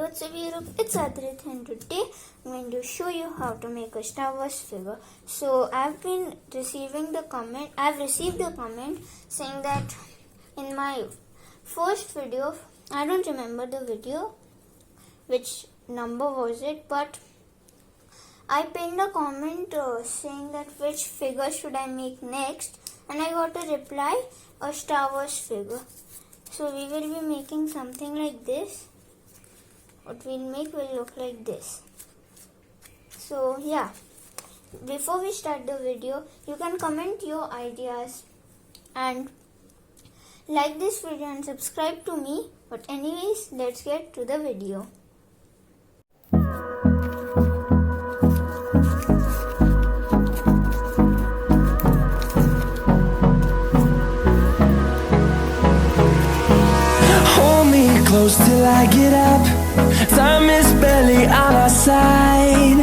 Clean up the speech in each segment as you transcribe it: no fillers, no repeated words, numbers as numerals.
what's up Europe? It's Adrit and today I'm going to show you how to make a Star Wars figure. So I've received a comment saying that in my first video, I don't remember the video, which number was it, but I pinned a comment saying that which figure should I make next, and I got a reply, a Star Wars figure. So we will be making something like this. What we'll make will look like this. So yeah, before we start the video, you can comment your ideas and like this video and subscribe to me. But anyways, let's get to the video. Close till I get up. Time is barely on our side.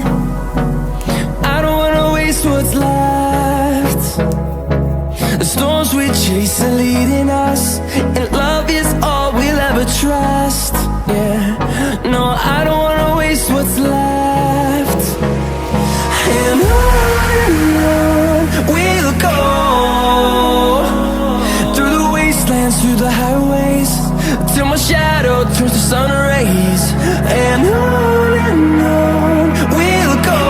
I don't wanna waste what's left. The storms we chase are leading us, and love is all we'll ever trust. Yeah, no, I don't wanna waste what's left. And on we'll go, through the wastelands, through the highways, till my shadow turns to sun rays. And on we'll go,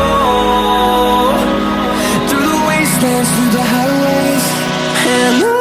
through the wastelands, through the highways, and on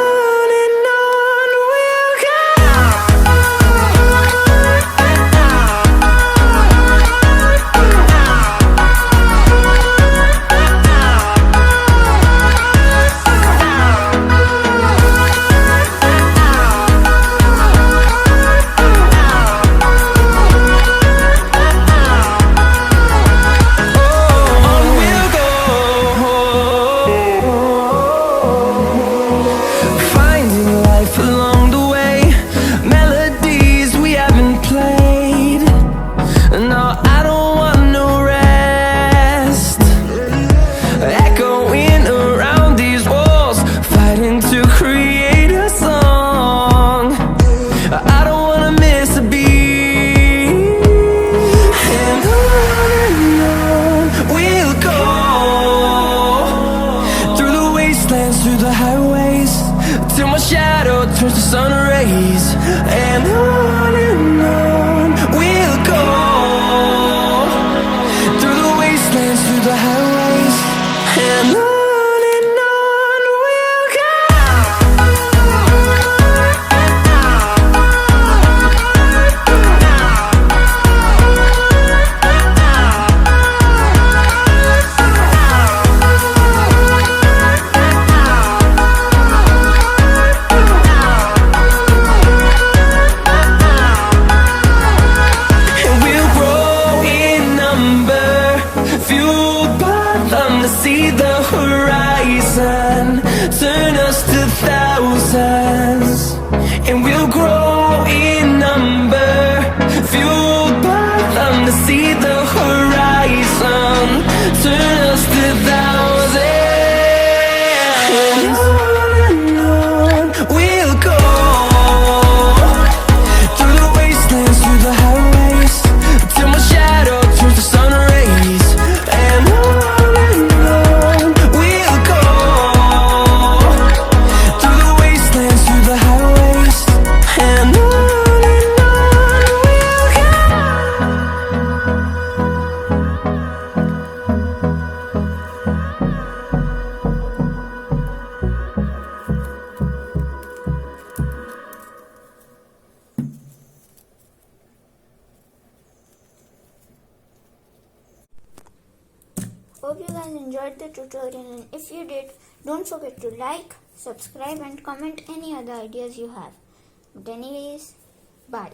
we'll go. Through the highways, till my shadow turns to sun rays. And on we'll go, through the wastelands, through the highways, and on. See the horizon turn us to thousands, and we'll grow in number, fueled by them. To see the horizon turn us to thousands, and on we'll go, through the wastelands, through the highways, till my shadow turns to sun rays. And on Hope you guys enjoyed the tutorial, and if you did, don't forget to like, subscribe and comment any other ideas you have. But anyways, bye.